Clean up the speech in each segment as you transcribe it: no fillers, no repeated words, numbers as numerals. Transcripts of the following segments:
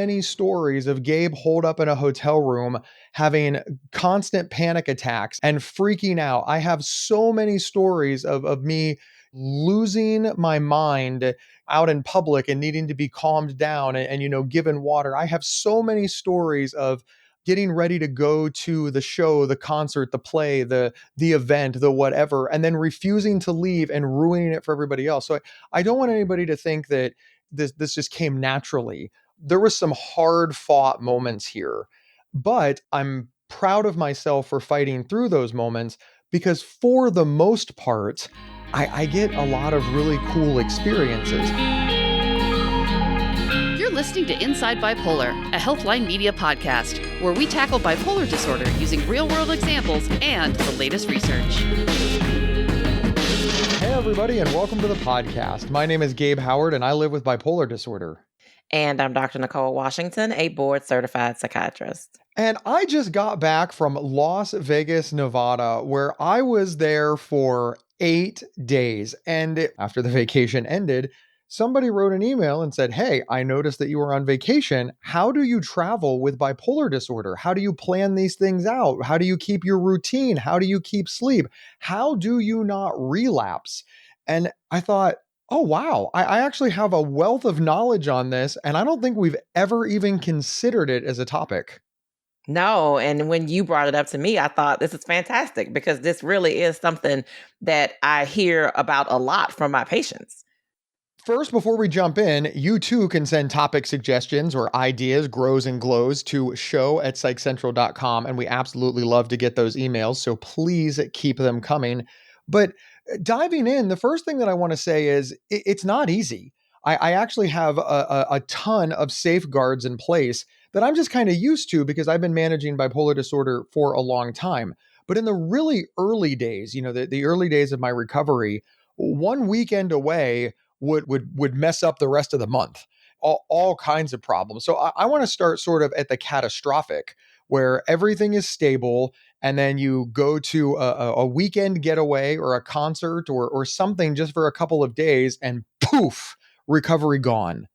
many stories of Gabe holed up in a hotel room having constant panic attacks and freaking out. I have so many stories of me losing my mind out in public and needing to be calmed down and given water. I have so many stories of getting ready to go to the show, the concert, the play, the event, the whatever, and then refusing to leave and ruining it for everybody else. So I don't want anybody to think that this just came naturally. There was some hard fought moments here, but I'm proud of myself for fighting through those moments because for the most part, I get a lot of really cool experiences. You're listening to Inside Bipolar, a Healthline Media podcast, where we tackle bipolar disorder using real-world examples and the latest research. Hey, everybody, and welcome to the podcast. My name is Gabe Howard, and I live with bipolar disorder. And I'm Dr. Nicole Washington, a board-certified psychiatrist. And I just got back from Las Vegas, Nevada, where I was there for 8 days. And after the vacation ended, somebody wrote an email and said, "Hey, I noticed that you were on vacation. How do you travel with bipolar disorder? How do you plan these things out? How do you keep your routine? How do you keep sleep? How do you not relapse?" And I thought, oh, wow, I actually have a wealth of knowledge on this, and I don't think we've ever even considered it as a topic. No, and when you brought it up to me, I thought this is fantastic because this really is something that I hear about a lot from my patients. First, before we jump in, you too can send topic suggestions or ideas, grows and glows, to show@psychcentral.com, and we absolutely love to get those emails, so please keep them coming. But diving in, the first thing that I want to say is it's not easy. I actually have a ton of safeguards in place that I'm just kind of used to because I've been managing bipolar disorder for a long time. But in the really early days, the early days of my recovery, one weekend away would mess up the rest of the month. All kinds of problems. So I want to start sort of at the catastrophic, where everything is stable, and then you go to a weekend getaway or a concert or something just for a couple of days, and poof, recovery gone.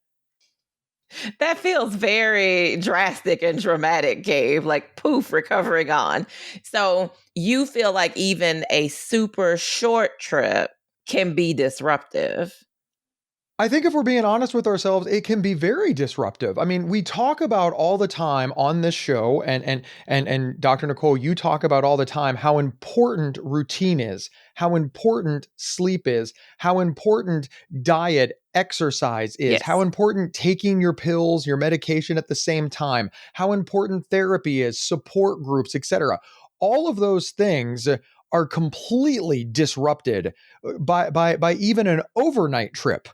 That feels very drastic and dramatic, Gabe, like poof, recovery gone. So you feel like even a super short trip can be disruptive. I think if we're being honest with ourselves, it can be very disruptive. I mean, we talk about all the time on this show, and Dr. Nicole, you talk about all the time how important routine is, how important sleep is, how important diet, exercise is, Yes. how important taking your pills, your medication at the same time, how important therapy is, support groups, etc. All of those things are completely disrupted by even an overnight trip.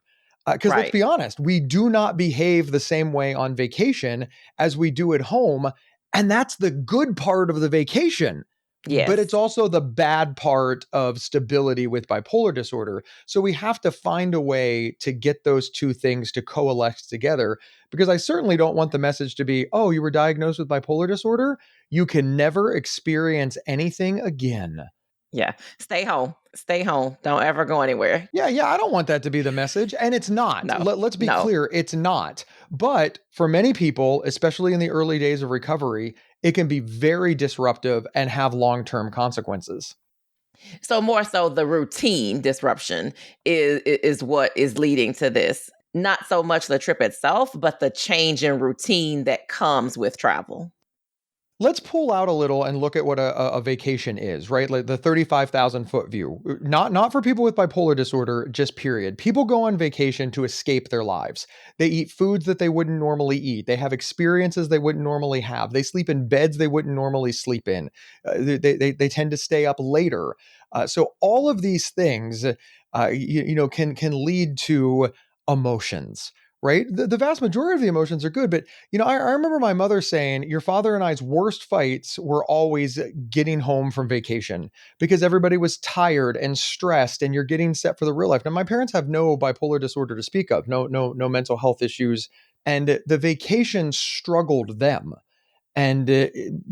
Because let's be honest, we do not behave the same way on vacation as we do at home. And that's the good part of the vacation. Yes. But it's also the bad part of stability with bipolar disorder. So we have to find a way to get those two things to coalesce together. Because I certainly don't want the message to be, oh, you were diagnosed with bipolar disorder? You can never experience anything again. Yeah. Stay home. Stay home. Don't ever go anywhere. Yeah. I don't want that to be the message. And it's not. No. Let's be clear. It's not. But for many people, especially in the early days of recovery, it can be very disruptive and have long-term consequences. So more so the routine disruption is what is leading to this. Not so much the trip itself, but the change in routine that comes with travel. Let's pull out a little and look at what a vacation is, right? Like the 35,000 foot view. Not for people with bipolar disorder, just period. People go on vacation to escape their lives. They eat foods that they wouldn't normally eat. They have experiences they wouldn't normally have. They sleep in beds they wouldn't normally sleep in. They tend to stay up later. So all of these things, can lead to emotions. Right? The vast majority of the emotions are good. But, I remember my mother saying, your father and I's worst fights were always getting home from vacation because everybody was tired and stressed and you're getting set for the real life. Now, my parents have no bipolar disorder to speak of, no mental health issues. And the vacation struggled them. And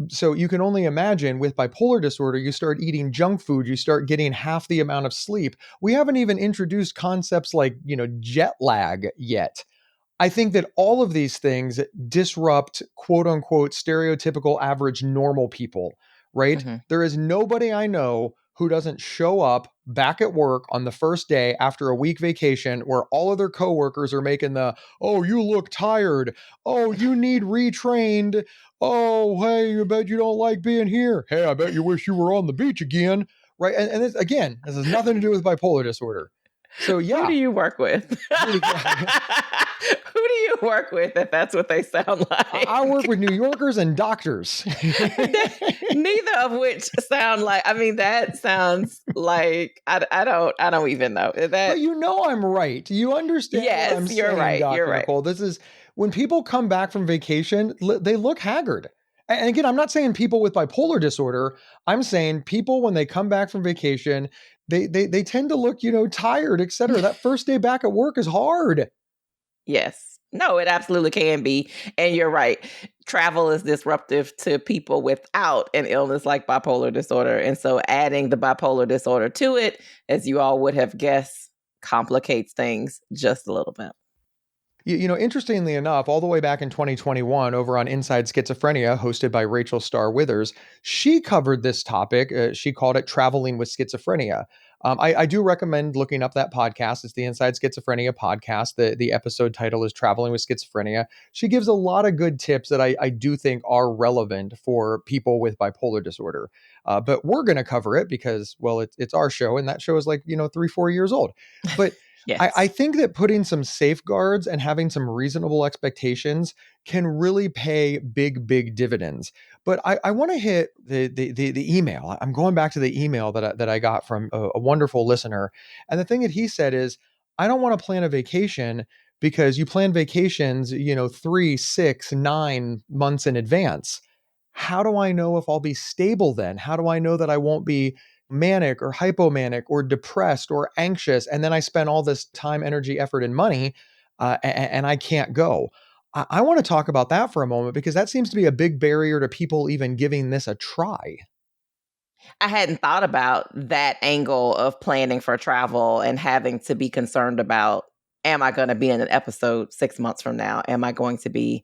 so you can only imagine with bipolar disorder, you start eating junk food, you start getting half the amount of sleep. We haven't even introduced concepts like, jet lag yet. I think that all of these things disrupt quote unquote stereotypical average normal people, right? Mhm. There is nobody I know who doesn't show up back at work on the first day after a week vacation where all of their coworkers are making the, oh, you look tired. Oh, you need retrained. Oh, hey, I bet you don't like being here. Hey, I bet you wish you were on the beach again. Right. And this, again, this has nothing to do with bipolar disorder. So, Who do yeah. you work with? Who do you work with if that's what they sound I work like? with New Yorkers and doctors. Neither of which sound like, I mean, that sounds like I don't even know. But That you know I'm right. You understand what yes, I'm you're saying, right. You're Dr. right. Nicole. This is when people come back from vacation, they look haggard. And again, I'm not saying people with bipolar disorder. I'm saying people when they come back from vacation, they tend to look, tired, etc. That first day back at work is hard. Yes. No, it absolutely can be. And you're right. Travel is disruptive to people without an illness like bipolar disorder. And so adding the bipolar disorder to it, as you all would have guessed, complicates things just a little bit. Interestingly enough, all the way back in 2021, over on Inside Schizophrenia, hosted by Rachel Starr Withers, she covered this topic. She called it Traveling with Schizophrenia. I do recommend looking up that podcast. It's the Inside Schizophrenia podcast. The episode title is Traveling with Schizophrenia. She gives a lot of good tips that I do think are relevant for people with bipolar disorder. But we're going to cover it because, well, it's our show, and that show is like, 3, 4 years old. But I Yes. think that putting some safeguards and having some reasonable expectations can really pay big, big dividends. But I want to hit the email. I'm going back to the email that I got from a wonderful listener, and the thing that he said is, I don't want to plan a vacation because you plan vacations, 3, 6, 9 months in advance. How do I know if I'll be stable then? How do I know that I won't be manic or hypomanic or depressed or anxious? And then I spend all this time, energy, effort, and money, and I can't go. I want to talk about that for a moment because that seems to be a big barrier to people even giving this a try. I hadn't thought about that angle of planning for travel and having to be concerned about, am I going to be in an episode 6 months from now? Am I going to be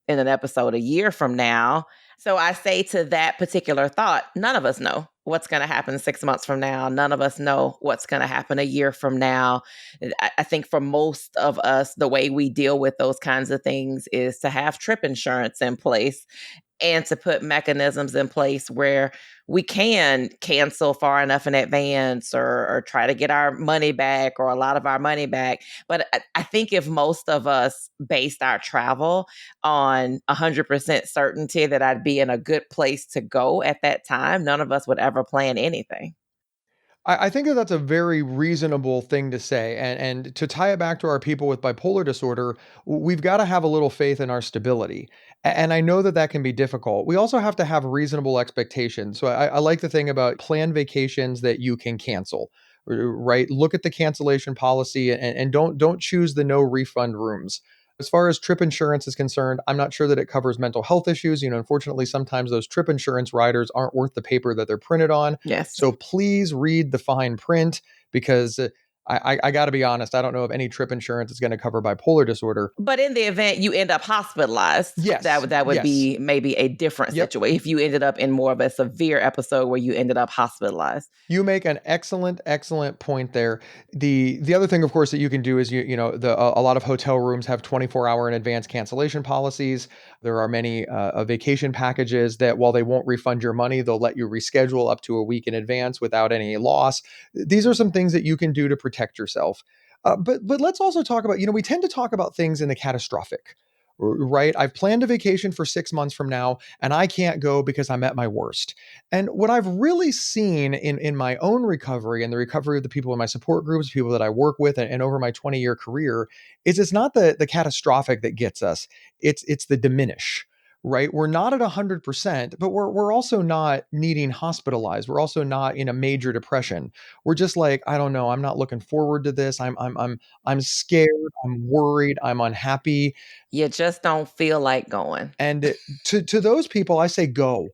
in an episode a year from now? So I say to that particular thought, none of us know what's going to happen 6 months from now. None of us know what's going to happen a year from now. I think for most of us, the way we deal with those kinds of things is to have trip insurance in place and to put mechanisms in place where we can cancel far enough in advance or try to get our money back or a lot of our money back. But I think if most of us based our travel on 100% certainty that I'd be in a good place to go at that time, none of us would ever plan anything. I think that that's a very reasonable thing to say. And to tie it back to our people with bipolar disorder, we've got to have a little faith in our stability. And I know that that can be difficult. We also have to have reasonable expectations. So I like the thing about planned vacations that you can cancel, right? Look at the cancellation policy and don't choose the no refund rooms. As far as trip insurance is concerned, I'm not sure that it covers mental health issues. Unfortunately, sometimes those trip insurance riders aren't worth the paper that they're printed on. Yes. So please read the fine print because I got to be honest, I don't know if any trip insurance is going to cover bipolar disorder. But in the event you end up hospitalized, Yes. that would Yes. be maybe a different Yep. situation. If you ended up in more of a severe episode where you ended up hospitalized. You make an excellent point there. The other thing, of course, that you can do is a lot of hotel rooms have 24-hour in advance cancellation policies. There are many vacation packages that while they won't refund your money, they'll let you reschedule up to a week in advance without any loss. These are some things that you can do to protect yourself. But let's also talk about, we tend to talk about things in the catastrophic. Right? I've planned a vacation for 6 months from now, and I can't go because I'm at my worst. And what I've really seen in my own recovery and the recovery of the people in my support groups, people that I work with, and over my 20-year career, is it's not the catastrophic that gets us. It's the diminish. Right? We're not at 100%, but we're also not needing hospitalized. We're also not in a major depression. We're just like, I don't know, I'm not looking forward to this. I'm scared, I'm worried, I'm unhappy. You just don't feel like going. And to those people, I say go.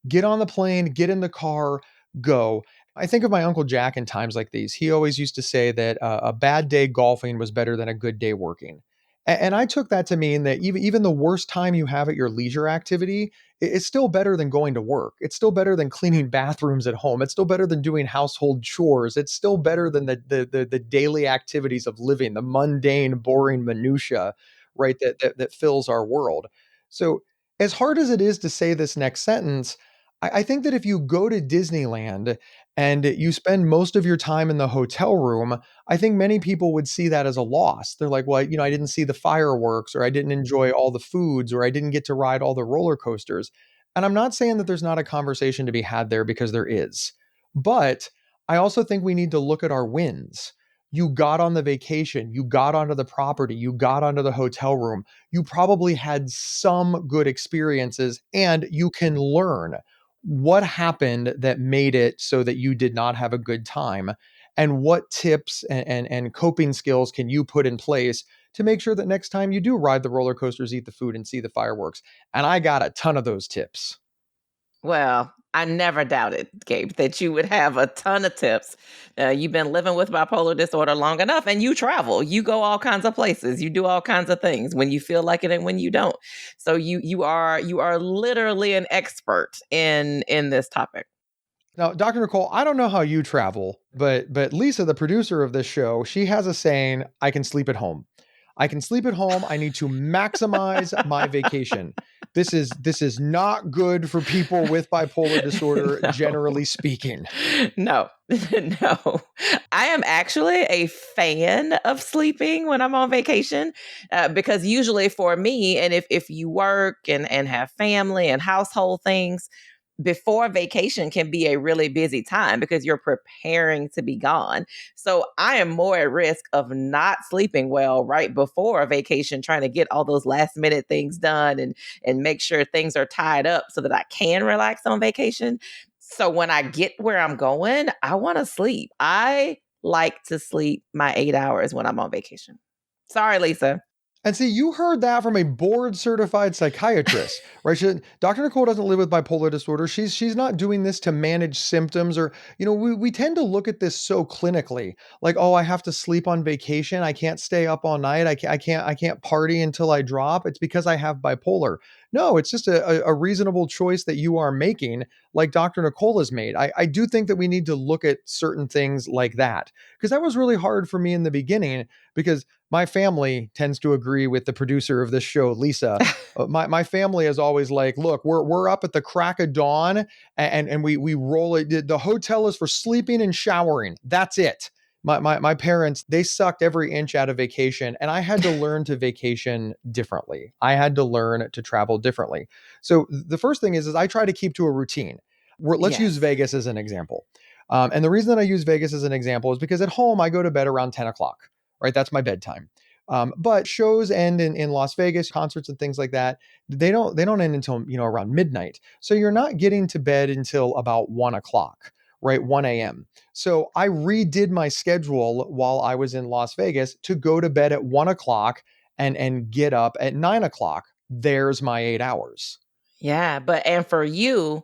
Get on the plane, get in the car, go. I think of my Uncle Jack in times like these. He always used to say that a bad day golfing was better than a good day working. And I took that to mean that even the worst time you have at your leisure activity, it's still better than going to work. It's still better than cleaning bathrooms at home. It's still better than doing household chores. It's still better than the daily activities of living, the mundane, boring minutia, right? That fills our world. So as hard as it is to say this next sentence, I think that if you go to Disneyland and you spend most of your time in the hotel room, I think many people would see that as a loss. They're like, well, I didn't see the fireworks, or I didn't enjoy all the foods, or I didn't get to ride all the roller coasters. And I'm not saying that there's not a conversation to be had there, because there is. But I also think we need to look at our wins. You got on the vacation, you got onto the property, you got onto the hotel room. You probably had some good experiences, and you can learn what happened that made it so that you did not have a good time, and what tips and coping skills can you put in place to make sure that next time you do ride the roller coasters, eat the food, and see the fireworks. And I got a ton of those tips. Well, I never doubted, Gabe, that you would have a ton of tips. You've been living with bipolar disorder long enough, and you travel. You go all kinds of places. You do all kinds of things when you feel like it and when you don't. So you are literally an expert in this topic. Now, Dr. Nicole, I don't know how you travel, but Lisa, the producer of this show, she has a saying, I can sleep at home. I can sleep at home. I need to maximize my vacation. This is not good for people with bipolar disorder, No. generally speaking. No, no. I am actually a fan of sleeping when I'm on vacation, because usually for me, and if you work and have family and household things, before vacation can be a really busy time because you're preparing to be gone. So I am more at risk of not sleeping well right before a vacation, trying to get all those last minute things done and make sure things are tied up so that I can relax on vacation. So when I get where I'm going, I want to sleep. I like to sleep my 8 hours when I'm on vacation. Sorry, Lisa. And see, you heard that from a board certified psychiatrist, right? Dr. Nicole doesn't live with bipolar disorder. She's not doing this to manage symptoms, or, we tend to look at this so clinically, like, oh, I have to sleep on vacation. I can't stay up all night. I can't party until I drop. It's because I have bipolar. No, it's just a reasonable choice that you are making, like Dr. Nicole has made. I do think that we need to look at certain things like that, because that was really hard for me in the beginning, because my family tends to agree with the producer of this show, Lisa. My family is always like, look, we're up at the crack of dawn, and we roll it. The hotel is for sleeping and showering. That's it. My parents, they sucked every inch out of vacation, and I had to learn to vacation differently. I had to learn to travel differently. So the first thing is I try to keep to a routine. Let's use Yes. Vegas as an example. And the reason that I use Vegas as an example is because at home I go to bed around 10 o'clock, right? That's my bedtime. But shows end in Las Vegas, concerts and things like that. They don't end until around midnight. So you're not getting to bed until about 1 o'clock, right? 1 a.m. So I redid my schedule while I was in Las Vegas to go to bed at 1 o'clock and get up at 9 o'clock. There's my 8 hours. Yeah, and for you,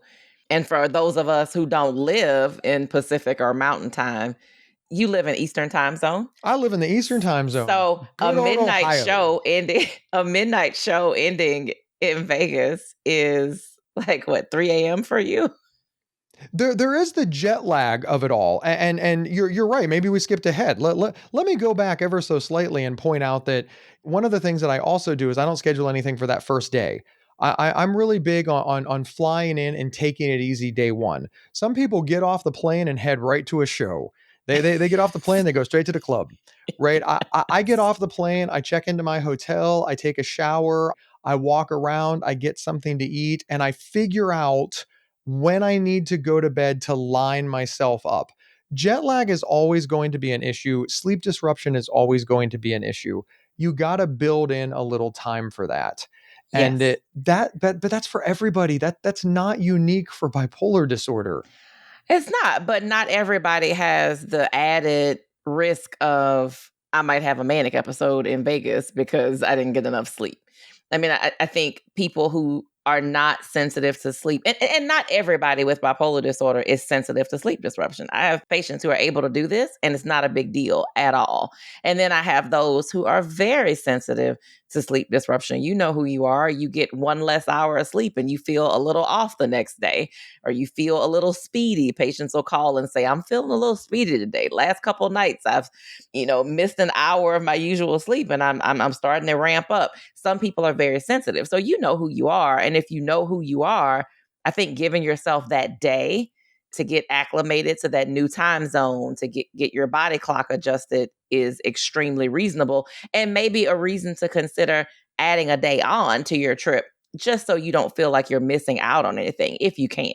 and for those of us who don't live in Pacific or Mountain Time, you live in Eastern Time zone. I live in the Eastern time zone. So a Good old midnight Ohio. show ending a midnight show ending in Vegas is like what, 3 a.m. for you? There is the jet lag of it all, and you're right. Maybe we skipped ahead. Let me go back ever so slightly and point out that one of the things that I also do is I don't schedule anything for that first day. I'm really big on flying in and taking it easy day one. Some people get off the plane and head right to a show. They get off the plane, they go straight to the club, right? I get off the plane, I check into my hotel, I take a shower, I walk around, I get something to eat, and I figure out when I need to go to bed to line myself up. Jet lag is always going to be an issue. Sleep disruption is always going to be an issue. You got to build in a little time for that. And Yes. but that's for everybody. That's not unique for bipolar disorder. It's not, but not everybody has the added risk of I might have a manic episode in Vegas because I didn't get enough sleep. I mean, I think people who are not sensitive to sleep. And not everybody with bipolar disorder is sensitive to sleep disruption. I have patients who are able to do this and it's not a big deal at all. And then I have those who are very sensitive to sleep disruption. You know who you are. You get one less hour of sleep and you feel a little off the next day, or you feel a little speedy. Patients will call and say, I'm feeling a little speedy today. Last couple of nights I've, missed an hour of my usual sleep and I'm starting to ramp up. Some people are very sensitive. So you know who you are. And if you know who you are, I think giving yourself that day to get acclimated to that new time zone, to get your body clock adjusted is extremely reasonable, and maybe a reason to consider adding a day on to your trip just so you don't feel like you're missing out on anything if you can.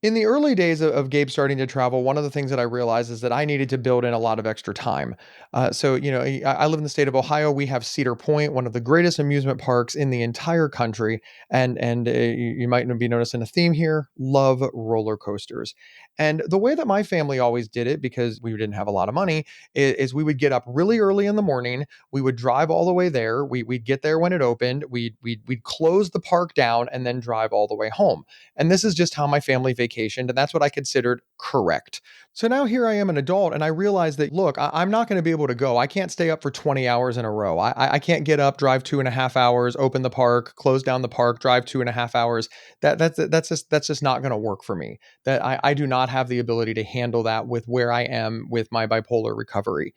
In the early days of Gabe starting to travel, one of the things that I realized is that I needed to build in a lot of extra time. I live in the state of Ohio. We have Cedar Point, one of the greatest amusement parks in the entire country. And you might be noticing a theme here: love roller coasters. And the way that my family always did it, because we didn't have a lot of money, is we would get up really early in the morning. We would drive all the way there. We'd get there when it opened. We'd close the park down and then drive all the way home. And this is just how my family vacationed. And that's what I considered correct. So now here I am an adult and I realize that, look, I'm not going to be able to go. I can't stay up for 20 hours in a row. I can't get up, drive 2.5 hours, open the park, close down the park, drive 2.5 hours. That's just not going to work for me. That I do not have the ability to handle that with where I am with my bipolar recovery.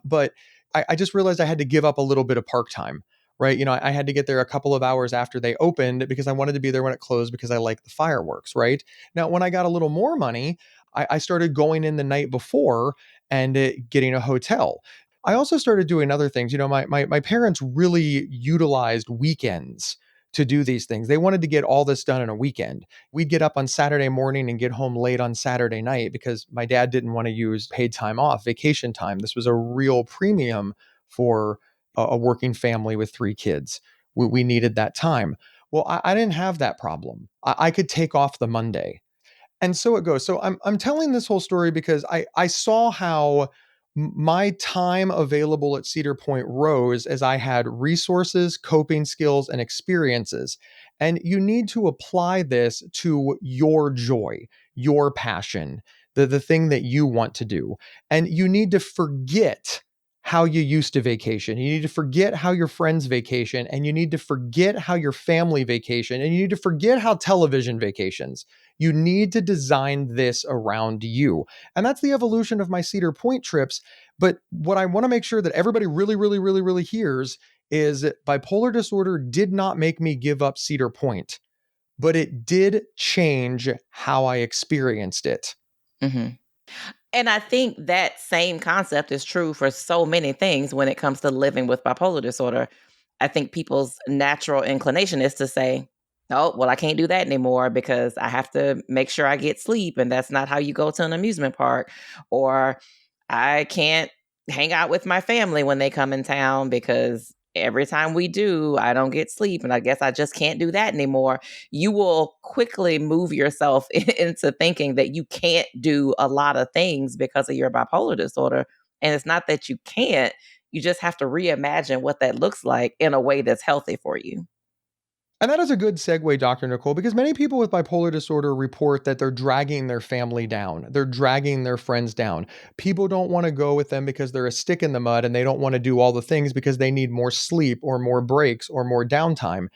But I just realized I had to give up a little bit of park time. Right. I had to get there a couple of hours after they opened because I wanted to be there when it closed because I like the fireworks. Right. Now, when I got a little more money, I started going in the night before and getting a hotel. I also started doing other things. My parents really utilized weekends to do these things. They wanted to get all this done in a weekend. We'd get up on Saturday morning and get home late on Saturday night because my dad didn't want to use paid time off, vacation time. This was a real premium for a working family with 3 kids. We needed that time. Well, I didn't have that problem. I could take off the Monday. And so it goes. So I'm telling this whole story because I saw how my time available at Cedar Point rose as I had resources, coping skills, and experiences. And you need to apply this to your joy, your passion, the thing that you want to do. And you need to forget how you used to vacation. You need to forget how your friends vacation, and you need to forget how your family vacation, and you need to forget how television vacations. You need to design this around you. And that's the evolution of my Cedar Point trips. But what I want to make sure that everybody really, really, really, really hears is that bipolar disorder did not make me give up Cedar Point, but it did change how I experienced it. Mm-hmm. And I think that same concept is true for so many things when it comes to living with bipolar disorder. I think people's natural inclination is to say, oh, well, I can't do that anymore because I have to make sure I get sleep. And that's not how you go to an amusement park. Or I can't hang out with my family when they come in town because every time we do, I don't get sleep. And I guess I just can't do that anymore. You will quickly move yourself into thinking that you can't do a lot of things because of your bipolar disorder. And it's not that you can't, you just have to reimagine what that looks like in a way that's healthy for you. And that is a good segue, Dr. Nicole, because many people with bipolar disorder report that they're dragging their family down. They're dragging their friends down. People don't want to go with them because they're a stick in the mud and they don't want to do all the things because they need more sleep or more breaks or more downtime.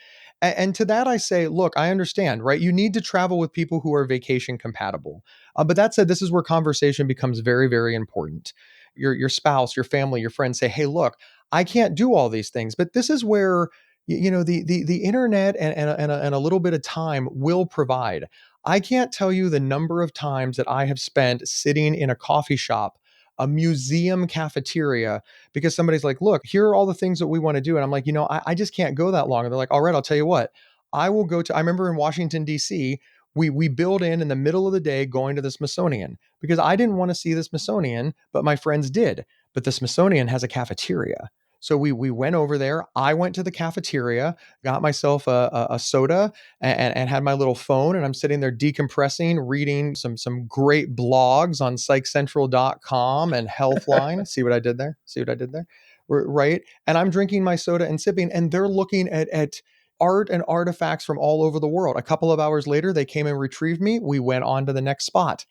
And to that, I say, look, I understand, right? You need to travel with people who are vacation compatible. But that said, this is where conversation becomes very, very important. Your spouse, your family, your friends say, hey, look, I can't do all these things. But this is where the internet and a little bit of time will provide. I can't tell you the number of times that I have spent sitting in a coffee shop, a museum cafeteria, because somebody's like, look, here are all the things that we want to do. And I'm like, I just can't go that long. And they're like, all right, I'll tell you what, I will go to, I remember in Washington, D.C., we build in the middle of the day going to the Smithsonian because I didn't want to see the Smithsonian, but my friends did. But the Smithsonian has a cafeteria. So we went over there. I went to the cafeteria, got myself a soda and had my little phone. And I'm sitting there decompressing, reading some great blogs on psychcentral.com and Healthline. See what I did there? See what I did there? Right. And I'm drinking my soda and sipping, and they're looking at art and artifacts from all over the world. A couple of hours later, they came and retrieved me. We went on to the next spot.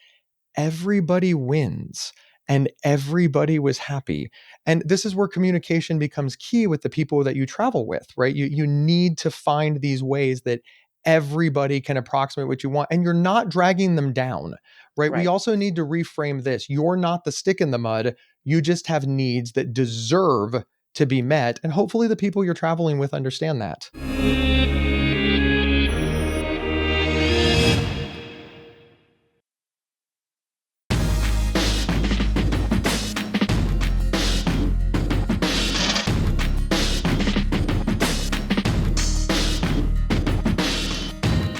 Everybody wins and everybody was happy. And this is where communication becomes key with the people that you travel with, right? You need to find these ways that everybody can approximate what you want and you're not dragging them down, right? We Right. also need to reframe this. You're not the stick in the mud. You just have needs that deserve to be met. And hopefully the people you're traveling with understand that.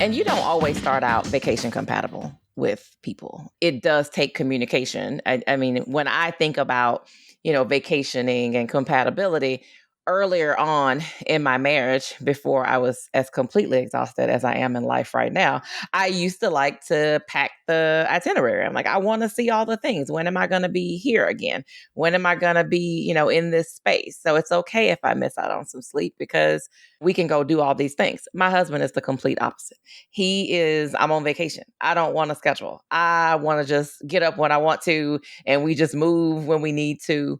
And you don't always start out vacation compatible with people. It does take communication. I mean, when I think about, vacationing and compatibility, earlier on in my marriage, before I was as completely exhausted as I am in life right now, I used to like to pack the itinerary. I'm like, I want to see all the things. When am I going to be here again? When am I going to be, in this space? So it's okay if I miss out on some sleep because we can go do all these things. My husband is the complete opposite. I'm on vacation. I don't want to schedule. I want to just get up when I want to, and we just move when we need to.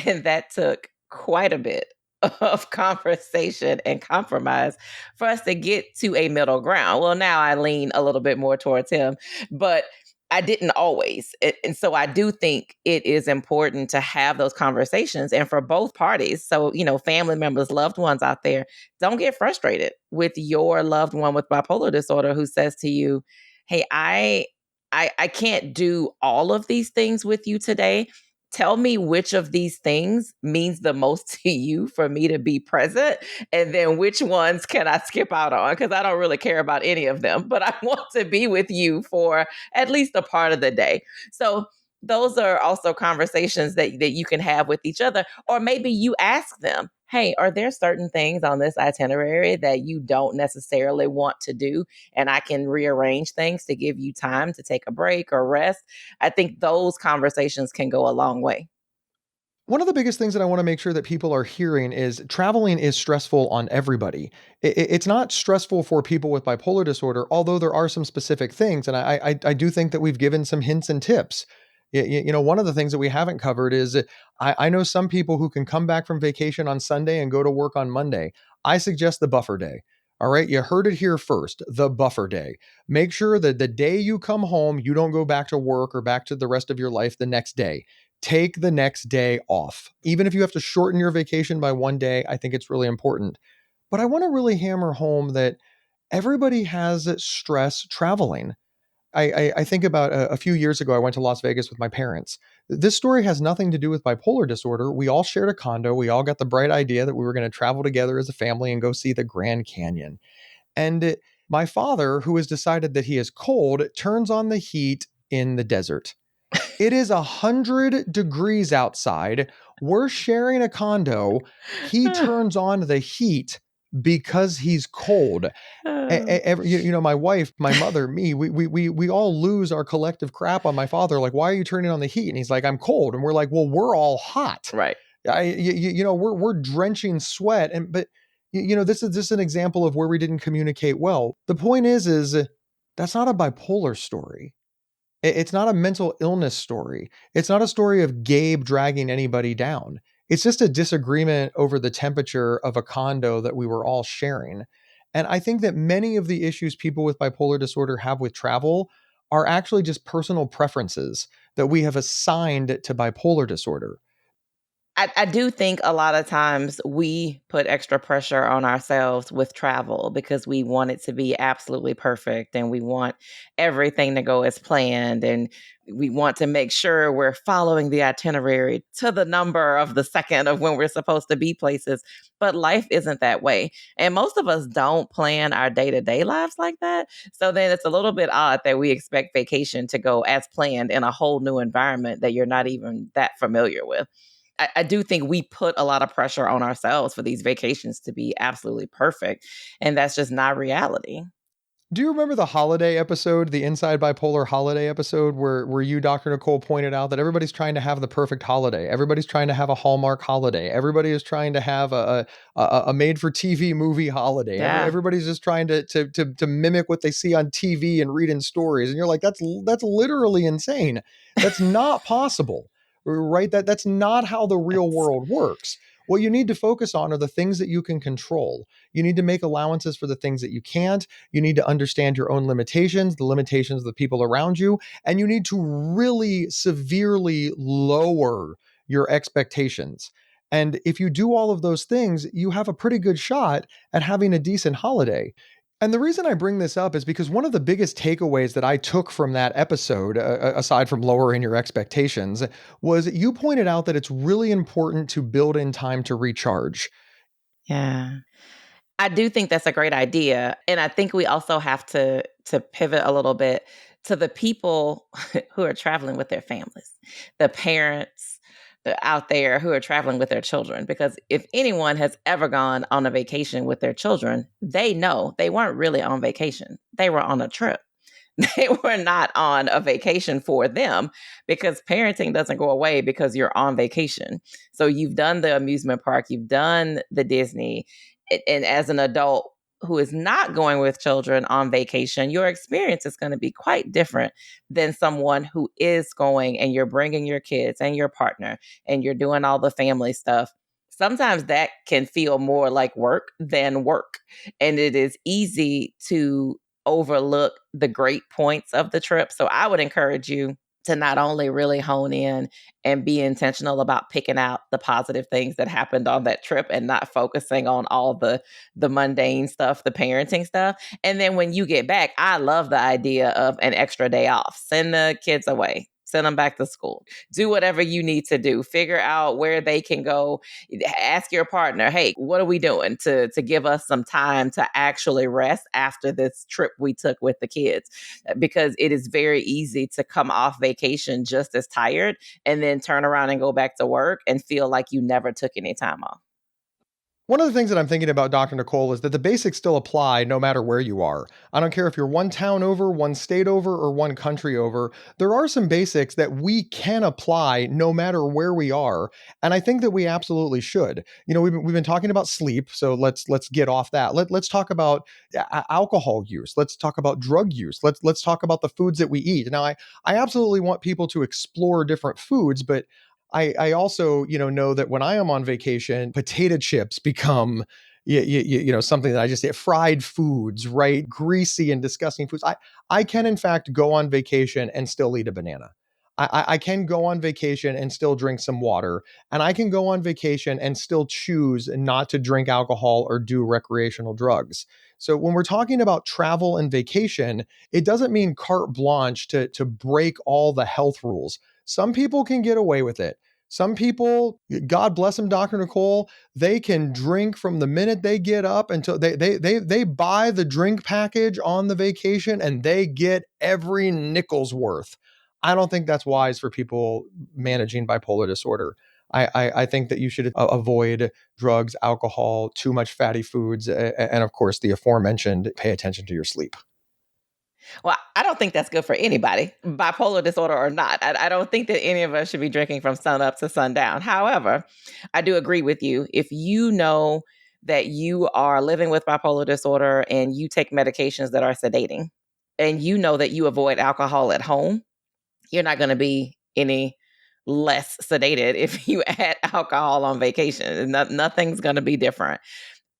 And that took quite a bit of conversation and compromise for us to get to a middle ground. Well, now I lean a little bit more towards him, but I didn't always. And so I do think it is important to have those conversations and for both parties. So, family members, loved ones out there, don't get frustrated with your loved one with bipolar disorder who says to you, hey, I can't do all of these things with you today. Tell me which of these things means the most to you for me to be present, and then which ones can I skip out on? Because I don't really care about any of them, but I want to be with you for at least a part of the day. So those are also conversations that you can have with each other. Or maybe you ask them, hey, are there certain things on this itinerary that you don't necessarily want to do? And I can rearrange things to give you time to take a break or rest. I think those conversations can go a long way. One of the biggest things that I want to make sure that people are hearing is traveling is stressful on everybody. It's not stressful for people with bipolar disorder, although there are some specific things. And I do think that we've given some hints and tips. One of the things that we haven't covered is I know some people who can come back from vacation on Sunday and go to work on Monday. I suggest the buffer day. All right. You heard it here first, the buffer day. Make sure that the day you come home, you don't go back to work or back to the rest of your life the next day. Take the next day off. Even if you have to shorten your vacation by one day, I think it's really important. But I want to really hammer home that everybody has stress traveling. I think about a few years ago, I went to Las Vegas with my parents. This story has nothing to do with bipolar disorder. We all shared a condo. We all got the bright idea that we were going to travel together as a family and go see the Grand Canyon. And my father, who has decided that he is cold, turns on the heat in the desert. It is 100 degrees outside. We're sharing a condo. He turns on the heat because he's cold. My wife, my mother, me, we all lose our collective crap on my father. Like, why are you turning on the heat? And he's like, I'm cold. And we're like, well, we're all hot. Right. We're drenching sweat. But this is an example of where we didn't communicate well. The point is that's not a bipolar story. It's not a mental illness story. It's not a story of Gabe dragging anybody down. It's just a disagreement over the temperature of a condo that we were all sharing. And I think that many of the issues people with bipolar disorder have with travel are actually just personal preferences that we have assigned to bipolar disorder. I do think a lot of times we put extra pressure on ourselves with travel because we want it to be absolutely perfect and we want everything to go as planned and we want to make sure we're following the itinerary to the number of the second of when we're supposed to be places. But life isn't that way. And most of us don't plan our day-to-day lives like that. So then it's a little bit odd that we expect vacation to go as planned in a whole new environment that you're not even that familiar with. I do think we put a lot of pressure on ourselves for these vacations to be absolutely perfect. And that's just not reality. Do you remember the holiday episode, the Inside Bipolar holiday episode, where you, Dr. Nicole, pointed out that everybody's trying to have the perfect holiday. Everybody's trying to have a Hallmark holiday. Everybody is trying to have a made-for-TV movie holiday. Yeah. Everybody's just trying to mimic what they see on TV and read in stories. And you're like, that's literally insane. That's not possible, right? That's not how the real That's world works. What you need to focus on are the things that you can control. You need to make allowances for the things that you can't. You need to understand your own limitations, the limitations of the people around you, and you need to really severely lower your expectations. And if you do all of those things, you have a pretty good shot at having a decent holiday. And the reason I bring this up is because one of the biggest takeaways that I took from that episode, aside from lowering your expectations, was you pointed out that it's really important to build in time to recharge. Yeah. I do think that's a great idea. And I think we also have to pivot a little bit to the people who are traveling with their families, the parents out there who are traveling with their children. Because if anyone has ever gone on a vacation with their children, they know they weren't really on vacation. They were on a trip. They were not on a vacation for them, because parenting doesn't go away because you're on vacation. So you've done the amusement park, you've done the Disney, and as an adult who is not going with children on vacation, your experience is going to be quite different than someone who is going and you're bringing your kids and your partner and you're doing all the family stuff. Sometimes that can feel more like work than work. And it is easy to overlook the great points of the trip. So I would encourage you to not only really hone in and be intentional about picking out the positive things that happened on that trip and not focusing on all the mundane stuff, the parenting stuff. And then when you get back, I love the idea of an extra day off. Send the kids away. Send them back to school. Do whatever you need to do. Figure out where they can go. Ask your partner, hey, what are we doing to give us some time to actually rest after this trip we took with the kids? Because it is very easy to come off vacation just as tired and then turn around and go back to work and feel like you never took any time off. One of the things that I'm thinking about, Dr. Nicole, is that the basics still apply no matter where you are. I don't care if you're one town over, one state over, or one country over. There are some basics that we can apply no matter where we are, and I think that we absolutely should. You know, we've been talking about sleep, so let's get off that. Let's talk about alcohol use. Let's talk about drug use. Let's talk about the foods that we eat. Now, I absolutely want people to explore different foods, but I also, know that when I am on vacation, potato chips become, something that I just eat. Fried foods, right? Greasy and disgusting foods. I can, in fact, go on vacation and still eat a banana. I can go on vacation and still drink some water. And I can go on vacation and still choose not to drink alcohol or do recreational drugs. So when we're talking about travel and vacation, it doesn't mean carte blanche to break all the health rules. Some people can get away with it. Some people, God bless them, Dr. Nicole, they can drink from the minute they get up until they buy the drink package on the vacation and they get every nickel's worth. I don't think that's wise for people managing bipolar disorder. I think that you should avoid drugs, alcohol, too much fatty foods, and of course, the aforementioned, pay attention to your sleep. Well, I don't think that's good for anybody, bipolar disorder or not. I don't think that any of us should be drinking from sun up to sundown. However, I do agree with you. If you know that you are living with bipolar disorder and you take medications that are sedating, and you know that you avoid alcohol at home, you're not going to be any less sedated if you add alcohol on vacation. Nothing's going to be different.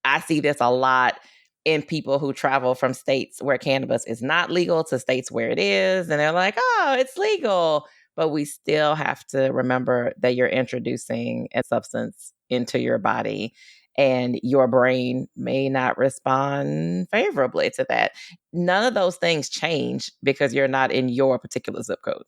I see this a lot in people who travel from states where cannabis is not legal to states where it is. And they're like, oh, it's legal. But we still have to remember that you're introducing a substance into your body and your brain may not respond favorably to that. None of those things change because you're not in your particular zip code.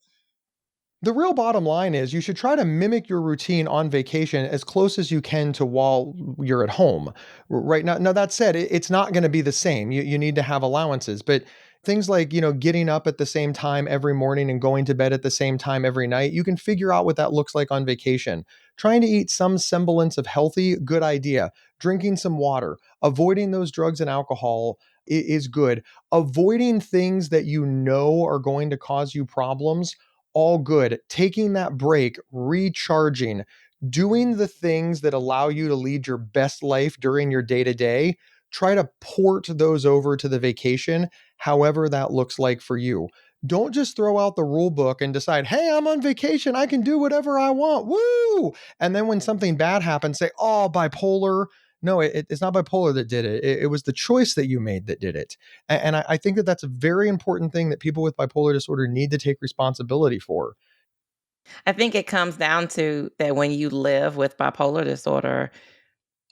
The real bottom line is you should try to mimic your routine on vacation as close as you can to while you're at home. Right now, that said, it's not going to be the same. You need to have allowances, but things like, getting up at the same time every morning and going to bed at the same time every night, you can figure out what that looks like on vacation. Trying to eat some semblance of healthy, good idea. Drinking some water, avoiding those drugs and alcohol. is good. Avoiding things that you know are going to cause you problems, all good. Taking that break, recharging, doing the things that allow you to lead your best life during your day to day. Try to port those over to the vacation, however that looks like for you. Don't just throw out the rule book and decide, hey, I'm on vacation. I can do whatever I want. Woo! And then when something bad happens, say, oh, bipolar. No, it's not bipolar that did it. It was the choice that you made that did it. And I think that that's a very important thing that people with bipolar disorder need to take responsibility for. I think it comes down to that when you live with bipolar disorder,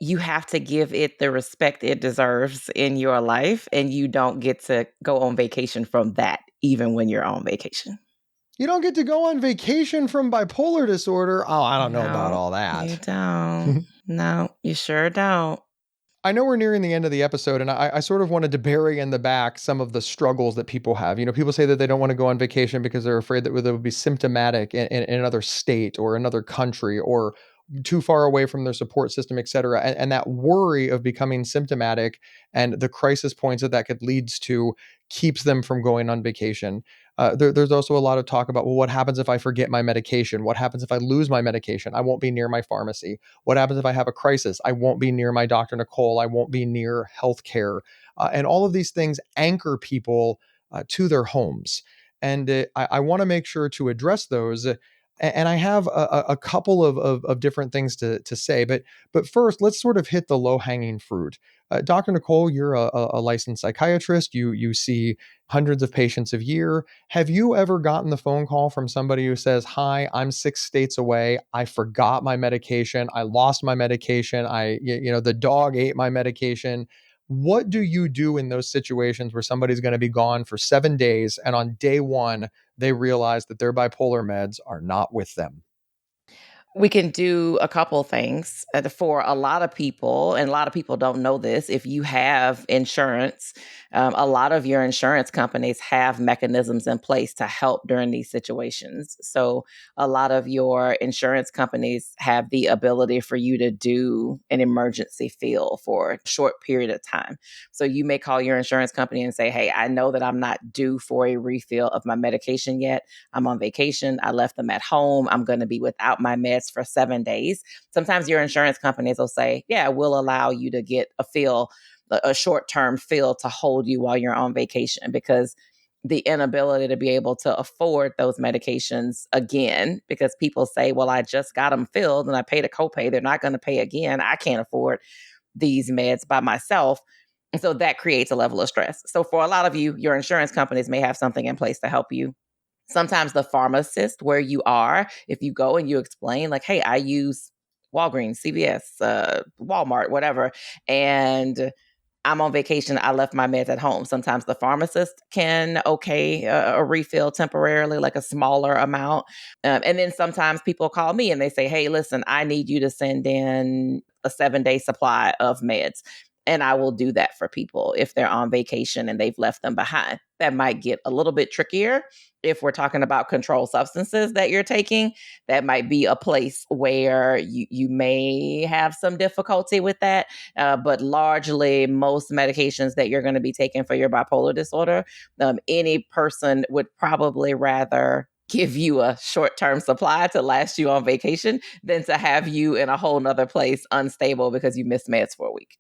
you have to give it the respect it deserves in your life, and you don't get to go on vacation from that, even when you're on vacation. You don't get to go on vacation from bipolar disorder. Oh, I don't know about No, all you that. don't. No, you sure don't. I know we're nearing the end of the episode, and I sort of wanted to bury in the back some of the struggles that people have. People say that they don't want to go on vacation because they're afraid that they would be symptomatic in another state or another country or too far away from their support system, et cetera. And that worry of becoming symptomatic and the crisis points that could lead to keeps them from going on vacation. There's also a lot of talk about, well, what happens if I forget my medication? What happens if I lose my medication? I won't be near my pharmacy. What happens if I have a crisis? I won't be near my Dr. Nicole. I won't be near healthcare. And all of these things anchor people to their homes. And I want to make sure to address those. And I have a couple of different things to say. But first, let's sort of hit the low hanging fruit. Dr. Nicole, you're a licensed psychiatrist. You see hundreds of patients a year. Have you ever gotten the phone call from somebody who says, hi, I'm 6 states away. I forgot my medication. I lost my medication. The dog ate my medication. What do you do in those situations where somebody's going to be gone for 7 days and on day one, they realize that their bipolar meds are not with them? We can do a couple things for a lot of people, and a lot of people don't know this. If you have insurance, a lot of your insurance companies have mechanisms in place to help during these situations. So, a lot of your insurance companies have the ability for you to do an emergency fill for a short period of time. So, you may call your insurance company and say, hey, I know that I'm not due for a refill of my medication yet. I'm on vacation. I left them at home. I'm going to be without my meds for 7 days. Sometimes your insurance companies will say, yeah, we'll allow you to get a short-term fill to hold you while you're on vacation, because the inability to be able to afford those medications again, because people say, well, I just got them filled and I paid a copay. They're not going to pay again. I can't afford these meds by myself. And so that creates a level of stress. So for a lot of you, your insurance companies may have something in place to help you. Sometimes the pharmacist where you are, if you go and you explain, like, hey, I use Walgreens, CVS, Walmart, whatever, and I'm on vacation. I left my meds at home. Sometimes the pharmacist can okay a refill temporarily, like a smaller amount. And then sometimes people call me and they say, hey, listen, I need you to send in a 7-day supply of meds. And I will do that for people if they're on vacation and they've left them behind. That might get a little bit trickier if we're talking about controlled substances that you're taking. That might be a place where you may have some difficulty with that. But largely, most medications that you're going to be taking for your bipolar disorder, any person would probably rather give you a short-term supply to last you on vacation than to have you in a whole nother place unstable because you missed meds for a week.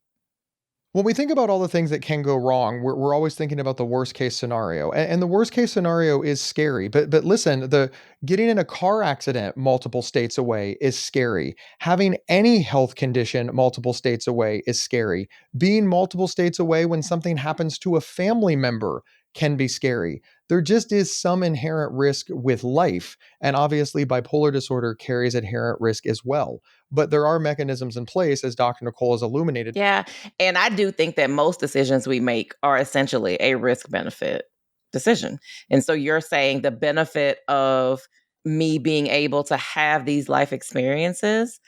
When we think about all the things that can go wrong, we're always thinking about the worst case scenario. And the worst case scenario is scary. But listen, the getting in a car accident multiple states away is scary. Having any health condition multiple states away is scary. Being multiple states away when something happens to a family member can be scary. There just is some inherent risk with life. And obviously, bipolar disorder carries inherent risk as well. But there are mechanisms in place, as Dr. Nicole has illuminated. Yeah. And I do think that most decisions we make are essentially a risk benefit decision. And so you're saying the benefit of me being able to have these life experiences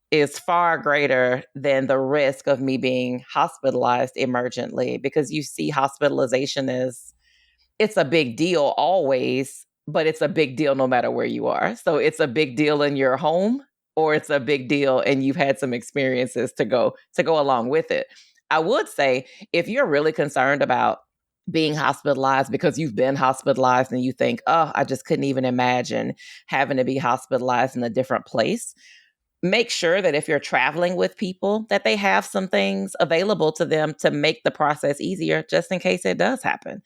is far greater than the risk of me being hospitalized emergently, because you see hospitalization as it's a big deal always, but it's a big deal no matter where you are. So it's a big deal in your home, or it's a big deal and you've had some experiences to go along with it. I would say if you're really concerned about being hospitalized because you've been hospitalized and you think, oh, I just couldn't even imagine having to be hospitalized in a different place, make sure that if you're traveling with people that they have some things available to them to make the process easier just in case it does happen.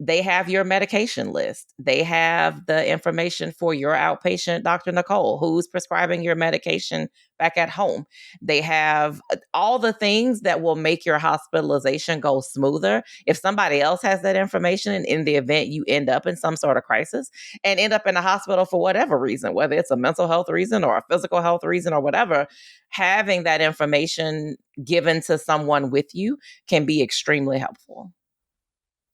They have your medication list. They have the information for your outpatient Dr. Nicole, who's prescribing your medication back at home. They have all the things that will make your hospitalization go smoother. If somebody else has that information in the event you end up in some sort of crisis and end up in a hospital for whatever reason, whether it's a mental health reason or a physical health reason or whatever, having that information given to someone with you can be extremely helpful.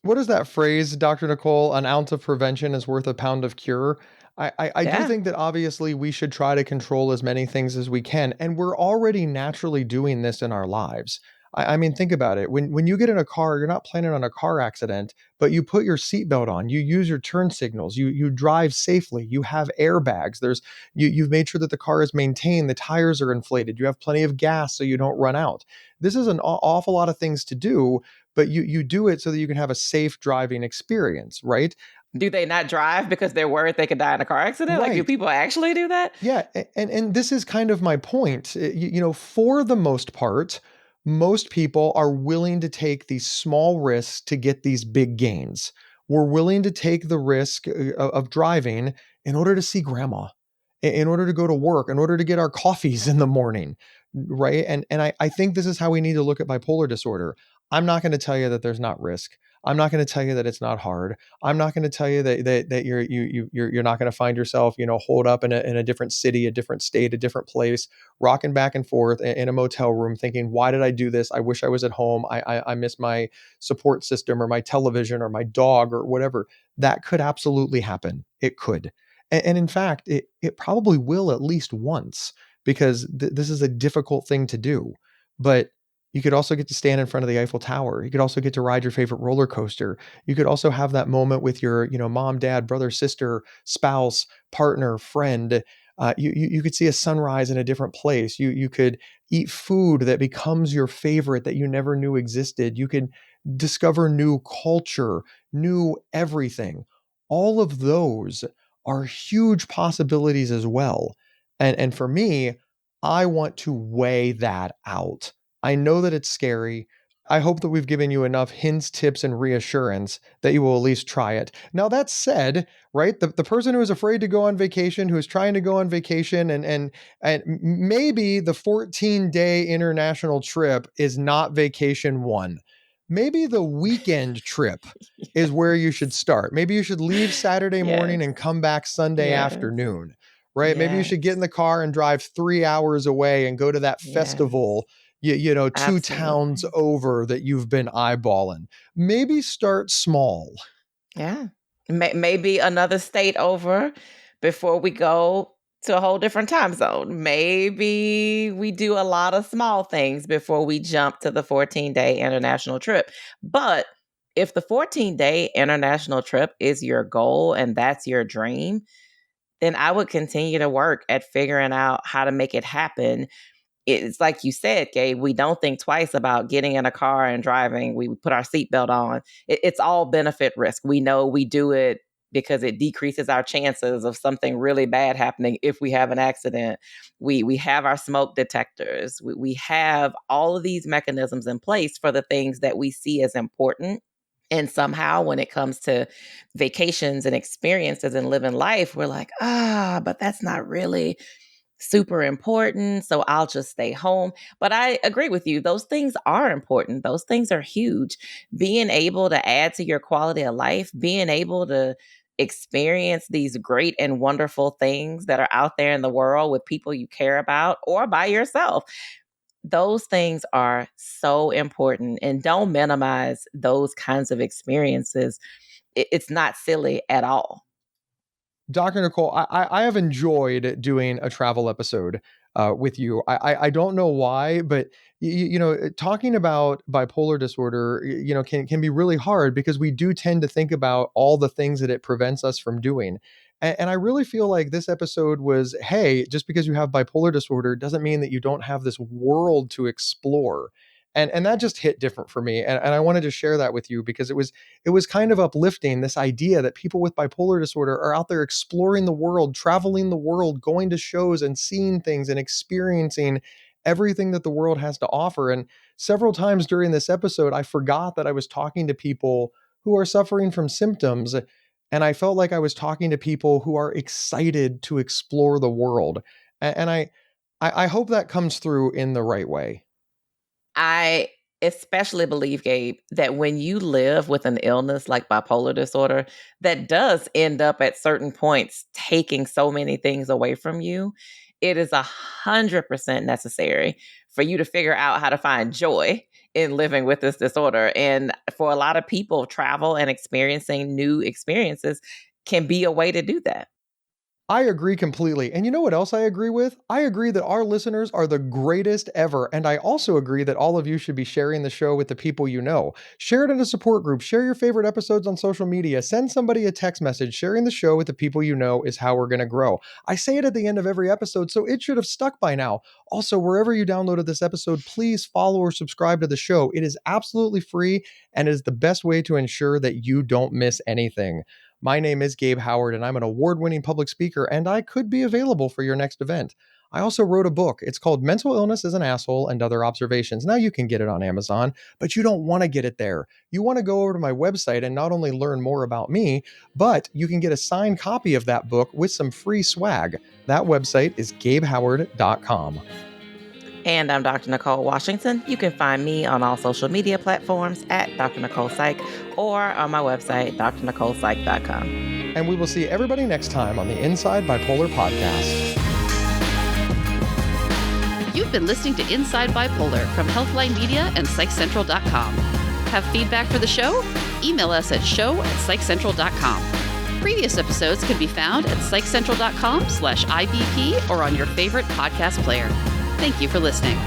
What is that phrase, Dr. Nicole? An ounce of prevention is worth a pound of cure. I do Yeah. think that obviously we should try to control as many things as we can, and we're already naturally doing this in our lives. I mean, think about it. When you get in a car, you're not planning on a car accident, but you put your seatbelt on, you use your turn signals, you drive safely, you have airbags. You've made sure that the car is maintained, the tires are inflated, you have plenty of gas so you don't run out. This is an awful lot of things to do, but you do it so that you can have a safe driving experience, right? Do they not drive because they're worried they could die in a car accident? Like, do Right. people actually do that? Yeah, and this is kind of my point. For the most part, most people are willing to take these small risks to get these big gains. We're willing to take the risk of driving in order to see grandma, in order to go to work, in order to get our coffees in the morning, right? And I think this is how we need to look at bipolar disorder. I'm not going to tell you that there's not risk. I'm not going to tell you that it's not hard. I'm not going to tell you that you're not going to find yourself, holed up in a different city, a different state, a different place, rocking back and forth in a motel room, thinking, "Why did I do this? I wish I was at home. I miss my support system or my television or my dog or whatever." That could absolutely happen. It could, and in fact, it probably will at least once because this is a difficult thing to do, but you could also get to stand in front of the Eiffel Tower. You could also get to ride your favorite roller coaster. You could also have that moment with your, mom, dad, brother, sister, spouse, partner, friend. You could see a sunrise in a different place. You could eat food that becomes your favorite that you never knew existed. You could discover new culture, new everything. All of those are huge possibilities as well. And for me, I want to weigh that out. I know that it's scary. I hope that we've given you enough hints, tips, and reassurance that you will at least try it. Now, that said, right, the person who is afraid to go on vacation, who is trying to go on vacation, and maybe the 14-day international trip is not vacation one. Maybe the weekend trip is where you should start. Maybe you should leave Saturday morning Yes. and come back Sunday Yes. afternoon, right? Maybe you Yes. should get in the car and drive 3 hours away and go to that Yes. festival, two towns Absolutely. over that you've been eyeballing. Maybe start small. Yeah. Maybe another state over before we go to a whole different time zone. Maybe we do a lot of small things before we jump to the 14-day international trip. But if the 14-day international trip is your goal and that's your dream, then I would continue to work at figuring out how to make it happen. It's like you said, Gabe, we don't think twice about getting in a car and driving. We put our seatbelt on. It's all benefit risk. We know we do it because it decreases our chances of something really bad happening if we have an accident. We have our smoke detectors. We have all of these mechanisms in place for the things that we see as important. And somehow, when it comes to vacations and experiences and living life, we're like, but that's not really super important. So I'll just stay home. But I agree with you. Those things are important. Those things are huge. Being able to add to your quality of life, being able to experience these great and wonderful things that are out there in the world with people you care about or by yourself. Those things are so important, and don't minimize those kinds of experiences. It's not silly at all. Dr. Nicole, I have enjoyed doing a travel episode with you. I don't know why, but talking about bipolar disorder, can be really hard because we do tend to think about all the things that it prevents us from doing. And I really feel like this episode was, hey, just because you have bipolar disorder doesn't mean that you don't have this world to explore. And that just hit different for me. And I wanted to share that with you because it was kind of uplifting, this idea that people with bipolar disorder are out there exploring the world, traveling the world, going to shows and seeing things and experiencing everything that the world has to offer. And several times during this episode, I forgot that I was talking to people who are suffering from symptoms. And I felt like I was talking to people who are excited to explore the world. And I hope that comes through in the right way. I especially believe, Gabe, that when you live with an illness like bipolar disorder, that does end up at certain points taking so many things away from you, it is 100% necessary for you to figure out how to find joy in living with this disorder. And for a lot of people, travel and experiencing new experiences can be a way to do that. I agree completely. And you know what else I agree with? I agree that our listeners are the greatest ever. And I also agree that all of you should be sharing the show with the people you know. Share it in a support group. Share your favorite episodes on social media. Send somebody a text message. Sharing the show with the people you know is how we're going to grow. I say it at the end of every episode, so it should have stuck by now. Also, wherever you downloaded this episode, please follow or subscribe to the show. It is absolutely free and is the best way to ensure that you don't miss anything. My name is Gabe Howard, and I'm an award-winning public speaker, and I could be available for your next event. I also wrote a book. It's called Mental Illness is an Asshole and Other Observations. Now you can get it on Amazon, but you don't want to get it there. You want to go over to my website and not only learn more about me, but you can get a signed copy of that book with some free swag. That website is gabehoward.com. And I'm Dr. Nicole Washington. You can find me on all social media platforms at Dr. Nicole Psych or on my website, drnicolepsych.com. And we will see everybody next time on the Inside Bipolar podcast. You've been listening to Inside Bipolar from Healthline Media and PsychCentral.com. Have feedback for the show? Email us at show@psychcentral.com. Previous episodes can be found at psychcentral.com/IBP or on your favorite podcast player. Thank you for listening.